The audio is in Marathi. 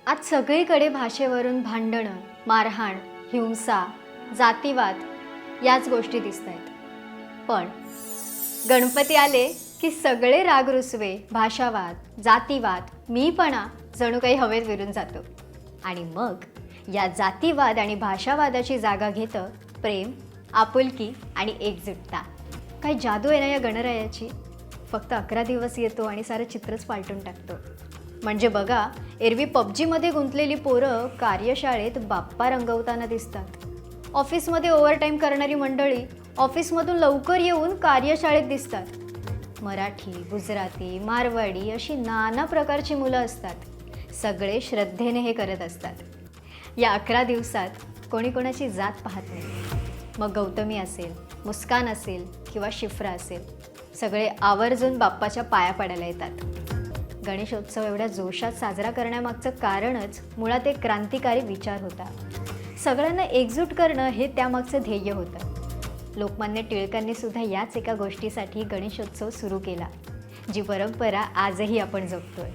आज सगळीकडे भाषेवरून भांडणं, मारहाण, हिंसा, जातीवाद याच गोष्टी दिसत आहेत. पण गणपती आले की सगळे राग रुसवे, भाषावाद, जातीवाद, मीपणा जणू काही हवेत विरून जातो. आणि मग या जातीवाद आणि भाषावादाची जागा घेतं प्रेम, आपुलकी आणि एकजुटता. काय जादू आहे ना या गणरायाची. फक्त 11 दिवस येतो आणि सारं चित्रच पालटून टाकतो. म्हणजे बघा, एरवी पबजीमध्ये गुंतलेली पोरं कार्यशाळेत बाप्पा रंगवताना दिसतात. ऑफिसमध्ये ओव्हरटाईम करणारी मंडळी ऑफिसमधून लवकर येऊन कार्यशाळेत दिसतात. मराठी, गुजराती, मारवाडी अशी नाना प्रकारची मुलं असतात. सगळे श्रद्धेने हे करत असतात. या 11 दिवसात कोणी कोणाची जात पाहत नाही. मग गौतमी असेल, मुस्कान असेल किंवा शिफ्रा असेल, सगळे आवर्जून बाप्पाच्या पाया पडायला येतात. गणेशोत्सव एवढ्या जोशात साजरा करण्यामागचं कारणच मुळात एक क्रांतिकारी विचार होता. सगळ्यांना एकजूट करणं हे त्यामागचं ध्येय होतं. लोकमान्य टिळकांनी सुद्धा याच एका गोष्टीसाठी गणेशोत्सव सुरू केला, जी परंपरा आजही आपण जपतोय.